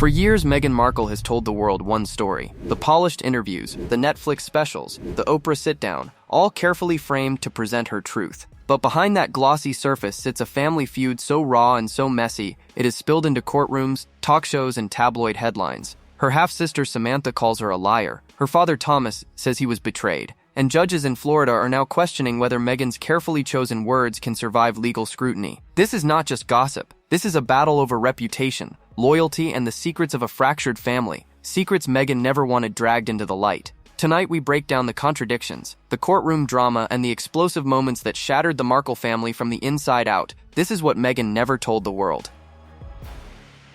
For years, Meghan Markle has told the world one story. The polished interviews, the Netflix specials, the Oprah sit-down, all carefully framed to present her truth. But behind that glossy surface sits a family feud so raw and so messy, it has spilled into courtrooms, talk shows, and tabloid headlines. Her half-sister Samantha calls her a liar. Her father Thomas says he was betrayed. And judges in Florida are now questioning whether Meghan's carefully chosen words can survive legal scrutiny. This is not just gossip. This is a battle over reputation, loyalty, and the secrets of a fractured family. Secrets Meghan never wanted dragged into the light. Tonight we break down the contradictions, the courtroom drama, and the explosive moments that shattered the Markle family from the inside out. This is what Meghan never told the world.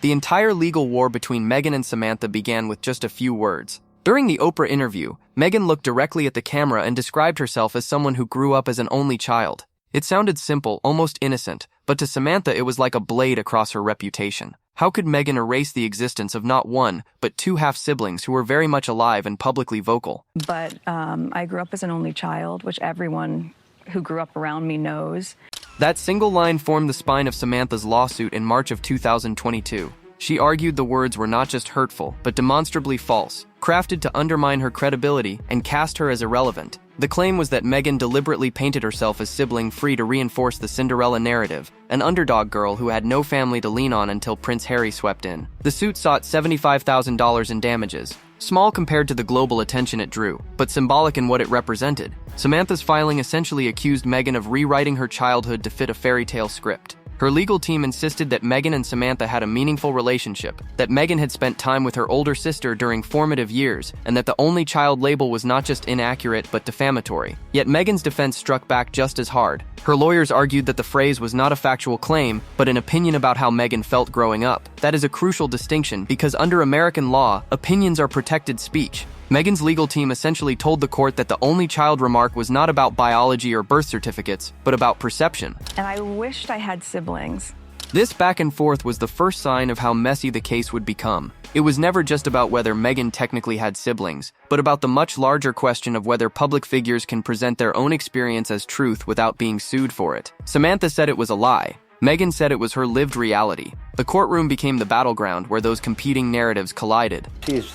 The entire legal war between Meghan and Samantha began with just a few words. During the Oprah interview, Meghan looked directly at the camera and described herself as someone who grew up as an only child. It sounded simple, almost innocent, but to Samantha it was like a blade across her reputation. How could Meghan erase the existence of not one, but two half-siblings who were very much alive and publicly vocal? But I grew up as an only child, which everyone who grew up around me knows. That single line formed the spine of Samantha's lawsuit in March of 2022. She argued the words were not just hurtful, but demonstrably false, crafted to undermine her credibility and cast her as irrelevant. The claim was that Meghan deliberately painted herself as sibling-free to reinforce the Cinderella narrative, an underdog girl who had no family to lean on until Prince Harry swept in. The suit sought $75,000 in damages, small compared to the global attention it drew, but symbolic in what it represented. Samantha's filing essentially accused Meghan of rewriting her childhood to fit a fairy tale script. Her legal team insisted that Meghan and Samantha had a meaningful relationship, that Meghan had spent time with her older sister during formative years, and that the only child label was not just inaccurate but defamatory. Yet Meghan's defense struck back just as hard. Her lawyers argued that the phrase was not a factual claim, but an opinion about how Meghan felt growing up. That is a crucial distinction because under American law, opinions are protected speech. Meghan's legal team essentially told the court that the only child remark was not about biology or birth certificates, but about perception. And I wished I had siblings. This back and forth was the first sign of how messy the case would become. It was never just about whether Meghan technically had siblings, but about the much larger question of whether public figures can present their own experience as truth without being sued for it. Samantha said it was a lie. Meghan said it was her lived reality. The courtroom became the battleground where those competing narratives collided. She's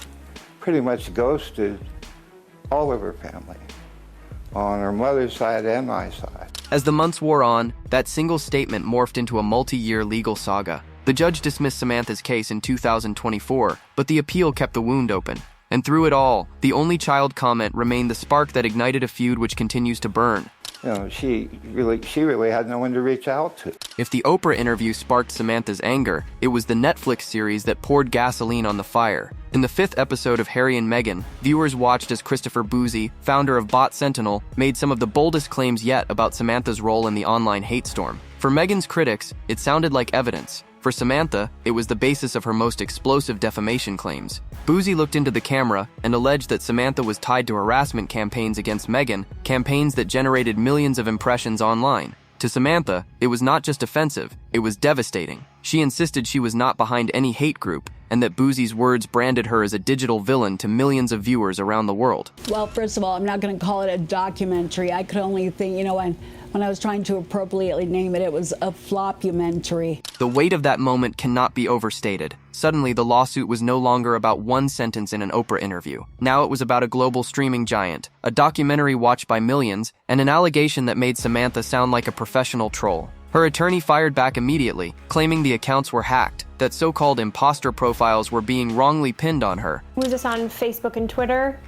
pretty much ghosted all of her family, on her mother's side and my side. As the months wore on, that single statement morphed into a multi-year legal saga. The judge dismissed Samantha's case in 2024, but the appeal kept the wound open. And through it all, the only child comment remained the spark that ignited a feud which continues to burn. You know, she really had no one to reach out to. If the Oprah interview sparked Samantha's anger, it was the Netflix series that poured gasoline on the fire. In the 5th episode of Harry and Meghan, viewers watched as Christopher Boozy, founder of Bot Sentinel, made some of the boldest claims yet about Samantha's role in the online hate storm. For Meghan's critics, it sounded like evidence. For Samantha, it was the basis of her most explosive defamation claims. Boozy looked into the camera and alleged that Samantha was tied to harassment campaigns against Meghan, campaigns that generated millions of impressions online. To Samantha, it was not just offensive, it was devastating. She insisted she was not behind any hate group, and that Boozy's words branded her as a digital villain to millions of viewers around the world. Well, first of all, I'm not going to call it a documentary. I could only think, when I was trying to appropriately name it, it was a flopumentary. The weight of that moment cannot be overstated. Suddenly, the lawsuit was no longer about one sentence in an Oprah interview. Now it was about a global streaming giant, a documentary watched by millions, and an allegation that made Samantha sound like a professional troll. Her attorney fired back immediately, claiming the accounts were hacked, that so-called imposter profiles were being wrongly pinned on her. Was this on Facebook and Twitter?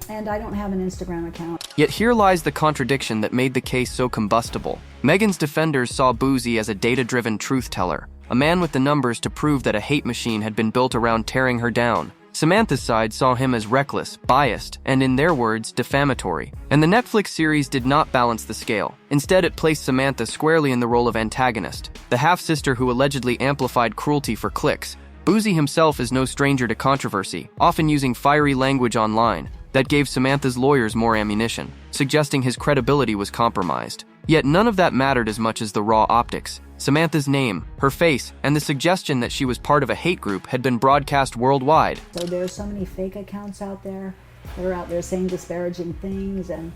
And I don't have an Instagram account. Yet here lies the contradiction that made the case so combustible. Meghan's defenders saw Boozy as a data-driven truth-teller, a man with the numbers to prove that a hate machine had been built around tearing her down. Samantha's side saw him as reckless, biased, and in their words, defamatory. And the Netflix series did not balance the scale. Instead, it placed Samantha squarely in the role of antagonist, the half-sister who allegedly amplified cruelty for clicks. Boozy himself is no stranger to controversy, often using fiery language online. That gave Samantha's lawyers more ammunition, suggesting his credibility was compromised. Yet none of that mattered as much as the raw optics. Samantha's name, her face, and the suggestion that she was part of a hate group had been broadcast worldwide. So there are so many fake accounts out there that are out there saying disparaging things and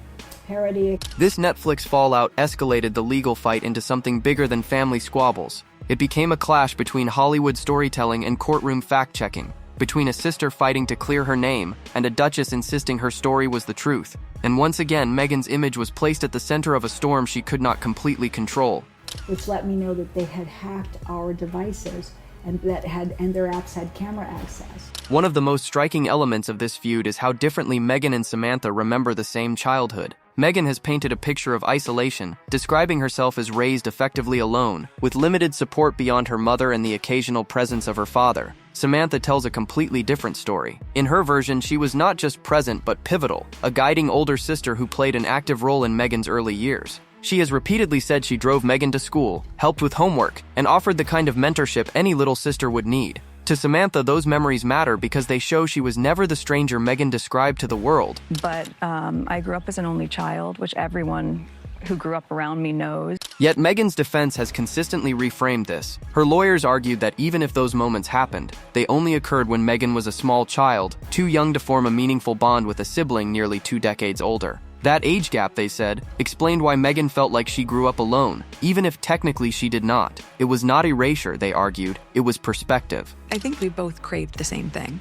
parody. This Netflix fallout escalated the legal fight into something bigger than family squabbles. It became a clash between Hollywood storytelling and courtroom fact-checking, between a sister fighting to clear her name and a duchess insisting her story was the truth. And once again, Meghan's image was placed at the center of a storm she could not completely control. Which let me know that they had hacked our devices and their apps had camera access. One of the most striking elements of this feud is how differently Meghan and Samantha remember the same childhood. Meghan has painted a picture of isolation, describing herself as raised effectively alone, with limited support beyond her mother and the occasional presence of her father. Samantha tells a completely different story. In her version, she was not just present but pivotal, a guiding older sister who played an active role in Meghan's early years. She has repeatedly said she drove Meghan to school, helped with homework, and offered the kind of mentorship any little sister would need. To Samantha, those memories matter because they show she was never the stranger Meghan described to the world. But I grew up as an only child, which everyone who grew up around me knows. Yet Meghan's defense has consistently reframed this. Her lawyers argued that even if those moments happened, they only occurred when Meghan was a small child, too young to form a meaningful bond with a sibling nearly 2 decades older. That age gap, they said, explained why Meghan felt like she grew up alone, even if technically she did not. It was not erasure, they argued, it was perspective. I think we both craved the same thing.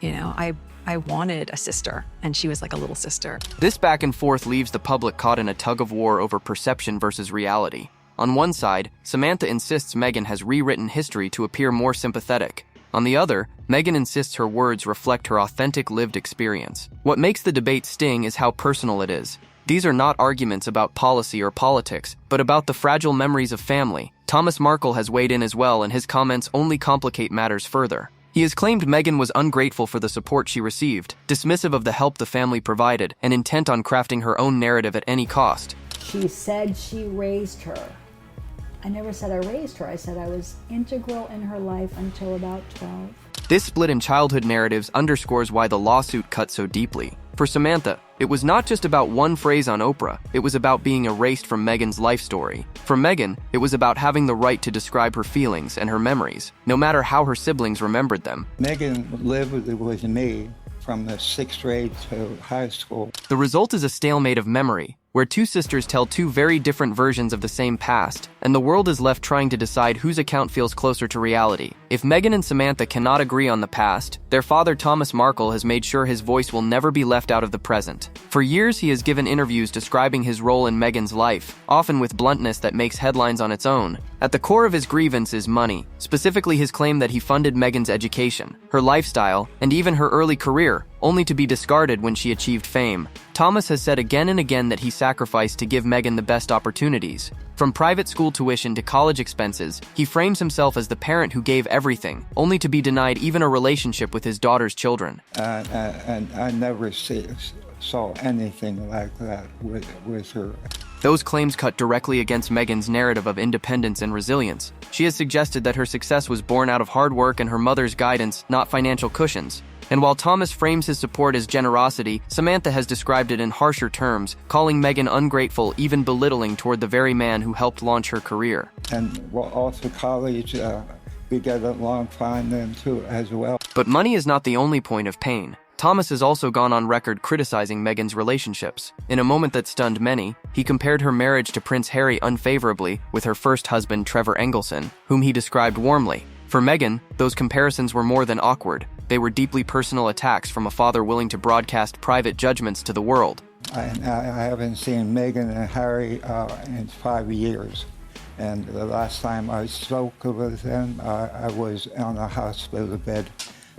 You know, I wanted a sister, and she was like a little sister. This back and forth leaves the public caught in a tug-of-war over perception versus reality. On one side, Samantha insists Meghan has rewritten history to appear more sympathetic. On the other, Meghan insists her words reflect her authentic lived experience. What makes the debate sting is how personal it is. These are not arguments about policy or politics, but about the fragile memories of family. Thomas Markle has weighed in as well, and his comments only complicate matters further. He has claimed Meghan was ungrateful for the support she received, dismissive of the help the family provided, and intent on crafting her own narrative at any cost. She said she raised her. I never said I raised her. I said I was integral in her life until about 12. This split in childhood narratives underscores why the lawsuit cut so deeply. For Samantha, it was not just about one phrase on Oprah, it was about being erased from Meghan's life story. For Meghan, it was about having the right to describe her feelings and her memories, no matter how her siblings remembered them. Meghan lived with me from the 6th grade to high school. The result is a stalemate of memory, where two sisters tell two very different versions of the same past, and the world is left trying to decide whose account feels closer to reality. If Meghan and Samantha cannot agree on the past, their father Thomas Markle has made sure his voice will never be left out of the present. For years, he has given interviews describing his role in Meghan's life, often with bluntness that makes headlines on its own. At the core of his grievance is money, specifically his claim that he funded Meghan's education, her lifestyle, and even her early career, only to be discarded when she achieved fame. Thomas has said again and again that he sacrificed to give Meghan the best opportunities. From private school tuition to college expenses, he frames himself as the parent who gave everything, only to be denied even a relationship with his daughter's children. And I never saw anything like that with her. Those claims cut directly against Meghan's narrative of independence and resilience. She has suggested that her success was born out of hard work and her mother's guidance, not financial cushions. And while Thomas frames his support as generosity, Samantha has described it in harsher terms, calling Meghan ungrateful, even belittling toward the very man who helped launch her career. And also college, we get along fine then too as well. But money is not the only point of pain. Thomas has also gone on record criticizing Meghan's relationships. In a moment that stunned many, he compared her marriage to Prince Harry unfavorably with her first husband Trevor Engelson, whom he described warmly. For Meghan, those comparisons were more than awkward. They were deeply personal attacks from a father willing to broadcast private judgments to the world. I haven't seen Meghan and Harry in 5 years. And the last time I spoke with them, I was on a hospital bed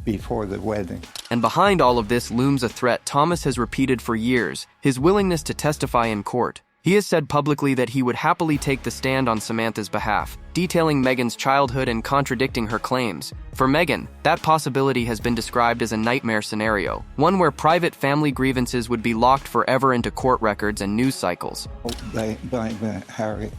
before the wedding. And behind all of this looms a threat Thomas has repeated for years, his willingness to testify in court. He has said publicly that he would happily take the stand on Samantha's behalf, detailing Meghan's childhood and contradicting her claims. For Meghan, that possibility has been described as a nightmare scenario, one where private family grievances would be locked forever into court records and news cycles. Blame Harry.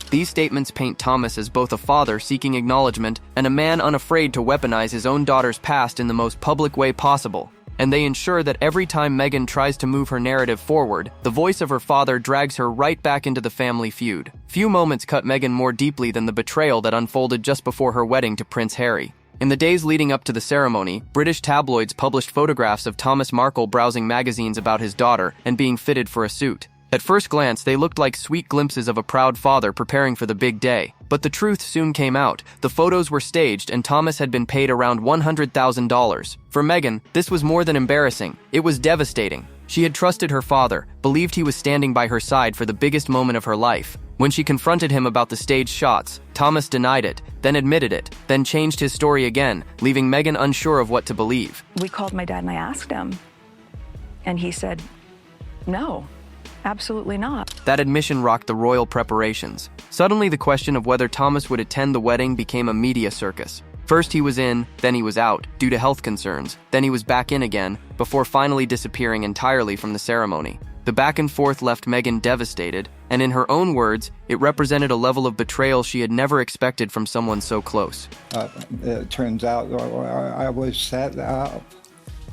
These statements paint Thomas as both a father seeking acknowledgement and a man unafraid to weaponize his own daughter's past in the most public way possible. And they ensure that every time Meghan tries to move her narrative forward, the voice of her father drags her right back into the family feud. Few moments cut Meghan more deeply than the betrayal that unfolded just before her wedding to Prince Harry. In the days leading up to the ceremony, British tabloids published photographs of Thomas Markle browsing magazines about his daughter and being fitted for a suit. At first glance, they looked like sweet glimpses of a proud father preparing for the big day. But the truth soon came out. The photos were staged and Thomas had been paid around $100,000. For Meghan, this was more than embarrassing. It was devastating. She had trusted her father, believed he was standing by her side for the biggest moment of her life. When she confronted him about the staged shots, Thomas denied it, then admitted it, then changed his story again, leaving Meghan unsure of what to believe. We called my dad and I asked him, and he said, no, absolutely not. That admission rocked the royal preparations. Suddenly, the question of whether Thomas would attend the wedding became a media circus. First he was in, then he was out, due to health concerns. Then he was back in again, before finally disappearing entirely from the ceremony. The back and forth left Meghan devastated, and in her own words, it represented a level of betrayal she had never expected from someone so close. It turns out I was set up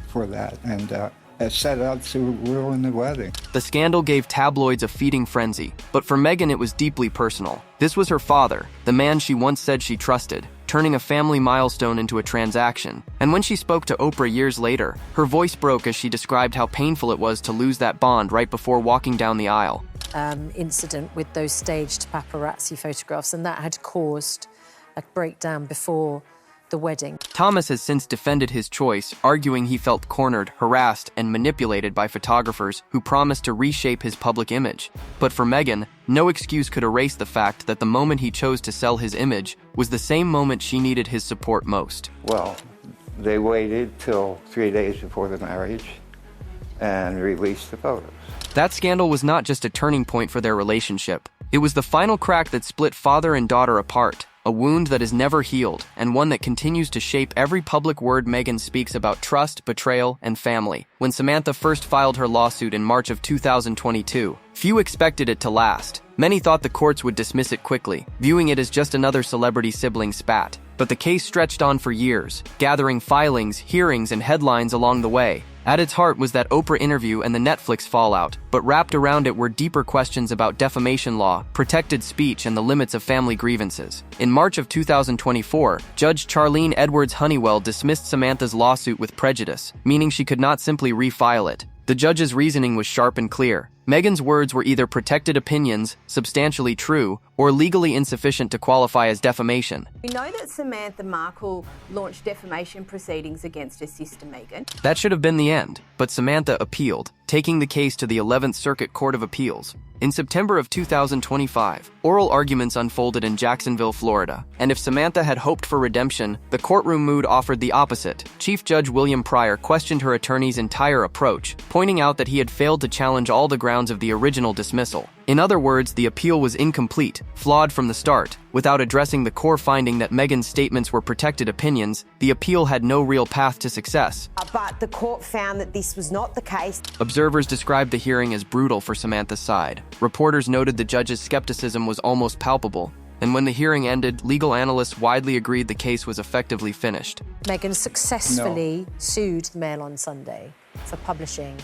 for that, and set up to ruin the wedding. The scandal gave tabloids a feeding frenzy, but for Meghan it was deeply personal. This was her father, the man she once said she trusted, turning a family milestone into a transaction. And when she spoke to Oprah years later, her voice broke as she described how painful it was to lose that bond right before walking down the aisle. Incident with those staged paparazzi photographs, and that had caused a breakdown before the wedding. Thomas has since defended his choice, arguing he felt cornered, harassed, and manipulated by photographers who promised to reshape his public image. But for Meghan, no excuse could erase the fact that the moment he chose to sell his image was the same moment she needed his support most. Well, they waited till 3 days before the marriage and released the photos. That scandal was not just a turning point for their relationship. It was the final crack that split father and daughter apart. A wound that is never healed, and one that continues to shape every public word Meghan speaks about trust, betrayal, and family. When Samantha first filed her lawsuit in March of 2022, few expected it to last. Many thought the courts would dismiss it quickly, viewing it as just another celebrity sibling spat. But the case stretched on for years, gathering filings, hearings, and headlines along the way. At its heart was that Oprah interview and the Netflix fallout, but wrapped around it were deeper questions about defamation law, protected speech, and the limits of family grievances. In March of 2024, Judge Charlene Edwards Honeywell dismissed Samantha's lawsuit with prejudice, meaning she could not simply refile it. The judge's reasoning was sharp and clear. Meghan's words were either protected opinions, substantially true, or legally insufficient to qualify as defamation. We know that Samantha Markle launched defamation proceedings against her sister Meghan. That should have been the end, but Samantha appealed, taking the case to the 11th Circuit Court of Appeals. In September of 2025, oral arguments unfolded in Jacksonville, Florida, and if Samantha had hoped for redemption, the courtroom mood offered the opposite. Chief Judge William Pryor questioned her attorney's entire approach, pointing out that he had failed to challenge all the grounds of the original dismissal. In other words, the appeal was incomplete, flawed from the start. Without addressing the core finding that Meghan's statements were protected opinions, the appeal had no real path to success. But the court found that this was not the case. Observers described the hearing as brutal for Samantha's side. Reporters noted the judge's skepticism was almost palpable. And when the hearing ended, legal analysts widely agreed the case was effectively finished. Meghan successfully sued the Mail on Sunday for publishing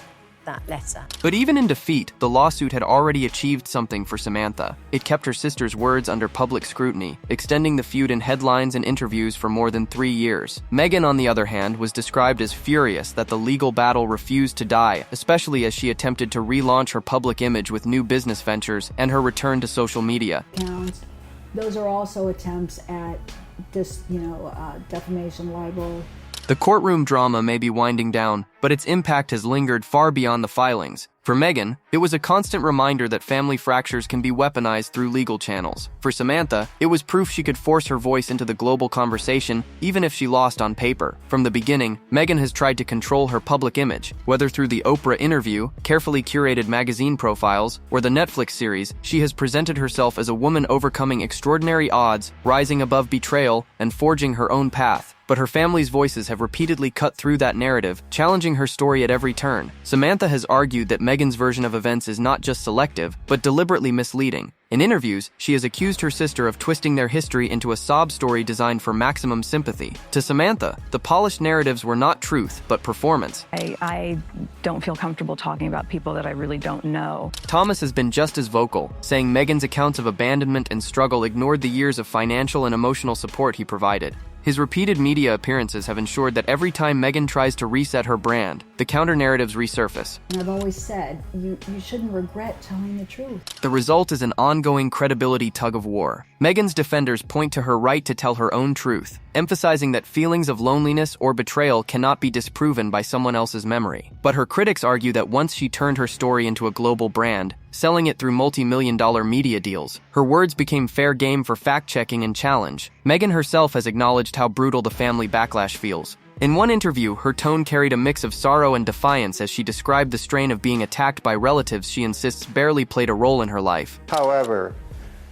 that letter. But even in defeat, the lawsuit had already achieved something for Samantha. It kept her sister's words under public scrutiny, extending the feud in headlines and interviews for more than 3 years. Meghan, on the other hand, was described as furious that the legal battle refused to die, especially as she attempted to relaunch her public image with new business ventures and her return to social media. Those are also attempts at defamation, libel. The courtroom drama may be winding down, but its impact has lingered far beyond the filings. For Meghan, it was a constant reminder that family fractures can be weaponized through legal channels. For Samantha, it was proof she could force her voice into the global conversation, even if she lost on paper. From the beginning, Meghan has tried to control her public image. Whether through the Oprah interview, carefully curated magazine profiles, or the Netflix series, she has presented herself as a woman overcoming extraordinary odds, rising above betrayal, and forging her own path. But her family's voices have repeatedly cut through that narrative, challenging her story at every turn. Samantha has argued that Meghan's version of events is not just selective, but deliberately misleading. In interviews, she has accused her sister of twisting their history into a sob story designed for maximum sympathy. To Samantha, the polished narratives were not truth, but performance. I don't feel comfortable talking about people that I really don't know. Thomas has been just as vocal, saying Meghan's accounts of abandonment and struggle ignored the years of financial and emotional support he provided. His repeated media appearances have ensured that every time Meghan tries to reset her brand, the counter-narratives resurface. And I've always said, you shouldn't regret telling the truth. The result is an ongoing credibility tug-of-war. Meghan's defenders point to her right to tell her own truth, emphasizing that feelings of loneliness or betrayal cannot be disproven by someone else's memory. But her critics argue that once she turned her story into a global brand, selling it through multi-million-dollar media deals, her words became fair game for fact-checking and challenge. Meghan herself has acknowledged how brutal the family backlash feels. In one interview, her tone carried a mix of sorrow and defiance as she described the strain of being attacked by relatives she insists barely played a role in her life. However,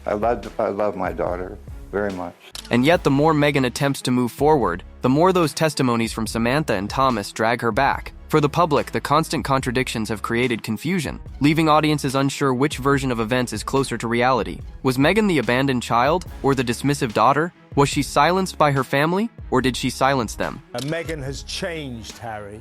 I love my daughter very much. And yet, the more Meghan attempts to move forward, the more those testimonies from Samantha and Thomas drag her back. For the public, the constant contradictions have created confusion, leaving audiences unsure which version of events is closer to reality. Was Meghan the abandoned child or the dismissive daughter? Was she silenced by her family, or did she silence them? Meghan has changed Harry,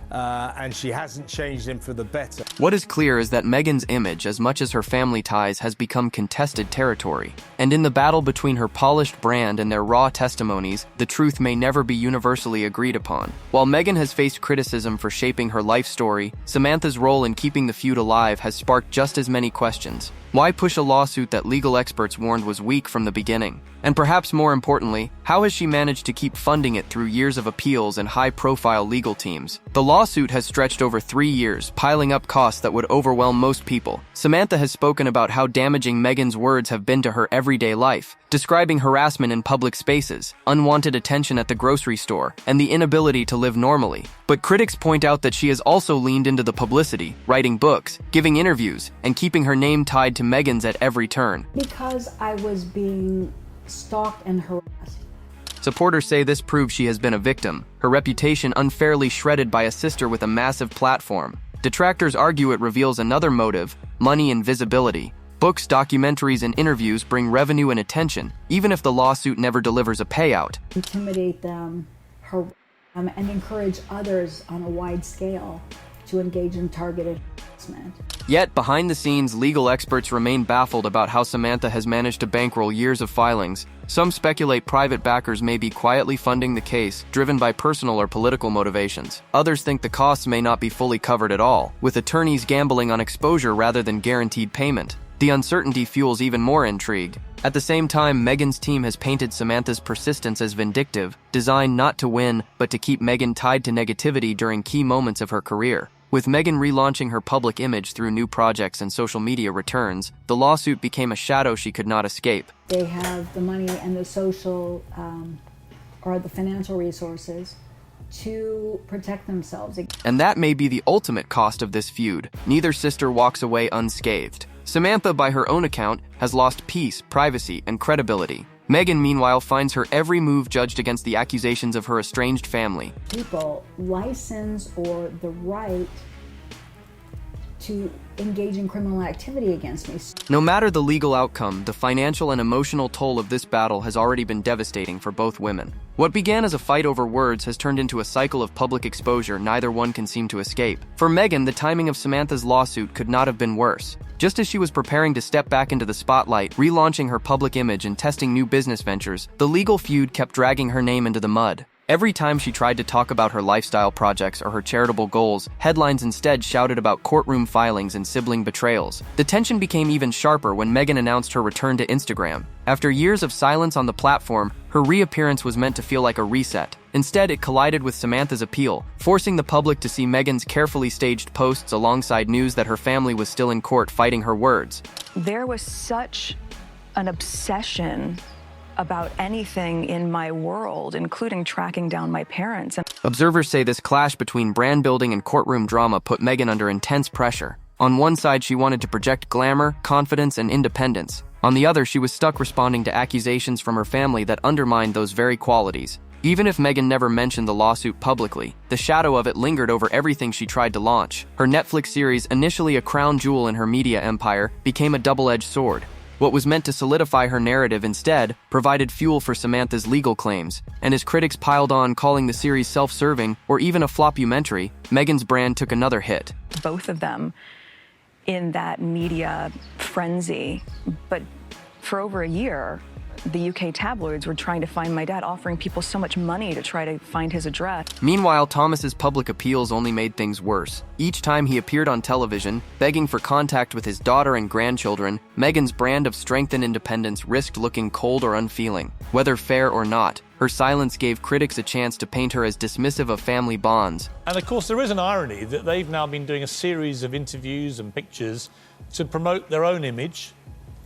and she hasn't changed him for the better. What is clear is that Meghan's image, as much as her family ties, has become contested territory. And in the battle between her polished brand and their raw testimonies, the truth may never be universally agreed upon. While Meghan has faced criticism for shaping her life story, Samantha's role in keeping the feud alive has sparked just as many questions. Why push a lawsuit that legal experts warned was weak from the beginning? And perhaps more importantly, how has she managed to keep funding it through years of appeals and high-profile legal teams? The lawsuit has stretched over 3 years, piling up costs that would overwhelm most people. Samantha has spoken about how damaging Meghan's words have been to her everyday life, describing harassment in public spaces, unwanted attention at the grocery store, and the inability to live normally. But critics point out that she has also leaned into the publicity, writing books, giving interviews, and keeping her name tied to Meghan's at every turn. Because I was being stalked and harassed. Supporters say this proves she has been a victim, her reputation unfairly shredded by a sister with a massive platform. Detractors argue it reveals another motive: money and visibility. Books, documentaries, and interviews bring revenue and attention, even if the lawsuit never delivers a payout. Intimidate them, harass them, and encourage others on a wide scale to engage in targeted harassment. Yet, behind the scenes, legal experts remain baffled about how Samantha has managed to bankroll years of filings. Some speculate private backers may be quietly funding the case, driven by personal or political motivations. Others think the costs may not be fully covered at all, with attorneys gambling on exposure rather than guaranteed payment. The uncertainty fuels even more intrigue. At the same time, Meghan's team has painted Samantha's persistence as vindictive, designed not to win, but to keep Meghan tied to negativity during key moments of her career. With Meghan relaunching her public image through new projects and social media returns, the lawsuit became a shadow she could not escape. They have the money and the social or the financial resources to protect themselves. And that may be the ultimate cost of this feud. Neither sister walks away unscathed. Samantha, by her own account, has lost peace, privacy, and credibility. Meghan, meanwhile, finds her every move judged against the accusations of her estranged family. People license or the right to engage in criminal activity against me. No matter the legal outcome, the financial and emotional toll of this battle has already been devastating for both women. What began as a fight over words has turned into a cycle of public exposure neither one can seem to escape. For Meghan, the timing of Samantha's lawsuit could not have been worse. Just as she was preparing to step back into the spotlight, relaunching her public image and testing new business ventures, the legal feud kept dragging her name into the mud. Every time she tried to talk about her lifestyle projects or her charitable goals, headlines instead shouted about courtroom filings and sibling betrayals. The tension became even sharper when Meghan announced her return to Instagram. After years of silence on the platform, her reappearance was meant to feel like a reset. Instead, it collided with Samantha's appeal, forcing the public to see Meghan's carefully staged posts alongside news that her family was still in court fighting her words. There was such an obsession about anything in my world, including tracking down my parents. Observers say this clash between brand building and courtroom drama put Meghan under intense pressure. On one side, she wanted to project glamour, confidence, and independence. On the other, she was stuck responding to accusations from her family that undermined those very qualities. Even if Meghan never mentioned the lawsuit publicly, the shadow of it lingered over everything she tried to launch. Her Netflix series, initially a crown jewel in her media empire, became a double-edged sword. What was meant to solidify her narrative instead provided fuel for Samantha's legal claims, and as critics piled on calling the series self-serving or even a floppumentary, Meghan's brand took another hit. Both of them in that media frenzy, but for over a year, The UK tabloids were trying to find my dad, offering people so much money to try to find his address. Meanwhile, Thomas's public appeals only made things worse. Each time he appeared on television, begging for contact with his daughter and grandchildren, Meghan's brand of strength and independence risked looking cold or unfeeling. Whether fair or not, her silence gave critics a chance to paint her as dismissive of family bonds. And of course, there is an irony that they've now been doing a series of interviews and pictures to promote their own image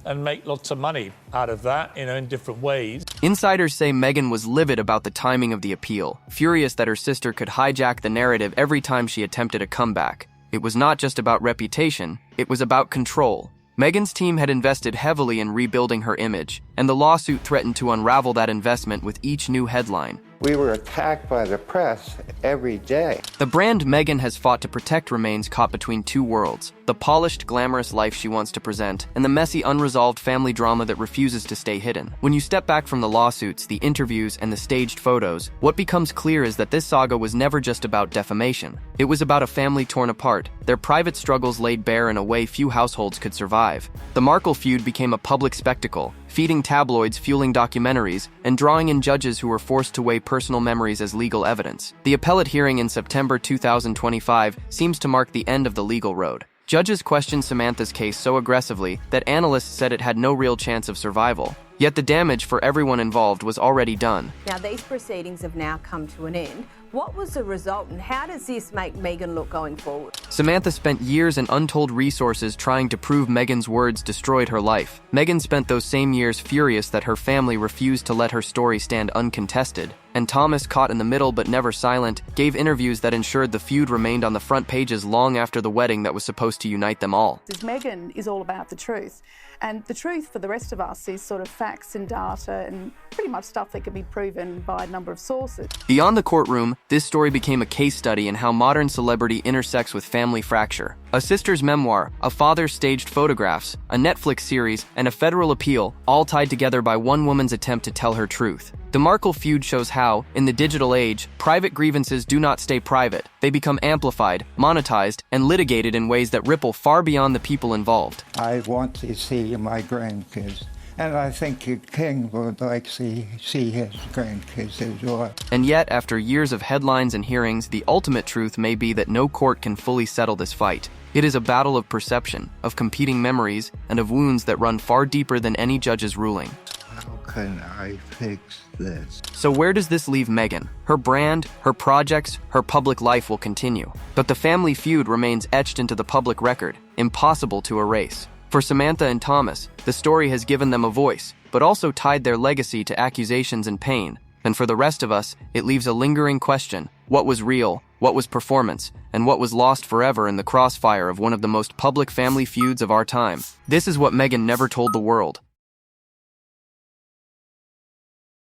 and make lots of money out of that, in different ways. Insiders say Meghan was livid about the timing of the appeal, furious that her sister could hijack the narrative every time she attempted a comeback. It was not just about reputation, it was about control. Meghan's team had invested heavily in rebuilding her image, and the lawsuit threatened to unravel that investment with each new headline. We were attacked by the press every day. The brand Meghan has fought to protect remains caught between two worlds: the polished, glamorous life she wants to present, and the messy, unresolved family drama that refuses to stay hidden. When you step back from the lawsuits, the interviews, and the staged photos, what becomes clear is that this saga was never just about defamation. It was about a family torn apart, their private struggles laid bare in a way few households could survive. The Markle feud became a public spectacle, feeding tabloids, fueling documentaries, and drawing in judges who were forced to weigh personal memories as legal evidence. The appellate hearing in September 2025 seems to mark the end of the legal road. Judges questioned Samantha's case so aggressively that analysts said it had no real chance of survival. Yet the damage for everyone involved was already done. Now, these proceedings have now come to an end. What was the result, and how does this make Meghan look going forward? Samantha spent years and untold resources trying to prove Meghan's words destroyed her life. Meghan spent those same years furious that her family refused to let her story stand uncontested. And Thomas, caught in the middle but never silent, gave interviews that ensured the feud remained on the front pages long after the wedding that was supposed to unite them all. Meghan is all about the truth. And the truth for the rest of us is sort of facts and data and pretty much stuff that can be proven by a number of sources. Beyond the courtroom, this story became a case study in how modern celebrity intersects with family fracture. A sister's memoir, a father's staged photographs, a Netflix series, and a federal appeal, all tied together by one woman's attempt to tell her truth. The Markle feud shows how, in the digital age, private grievances do not stay private. They become amplified, monetized, and litigated in ways that ripple far beyond the people involved. I want to see my grandkids, and I think the king would like to see his grandkids as well. And yet, after years of headlines and hearings, the ultimate truth may be that no court can fully settle this fight. It is a battle of perception, of competing memories, and of wounds that run far deeper than any judge's ruling. How can I fix this? So where does this leave Meghan? Her brand, her projects, her public life will continue. But the family feud remains etched into the public record, impossible to erase. For Samantha and Thomas, the story has given them a voice, but also tied their legacy to accusations and pain. And for the rest of us, it leaves a lingering question: what was real, what was performance, and what was lost forever in the crossfire of one of the most public family feuds of our time? This is what Meghan never told the world.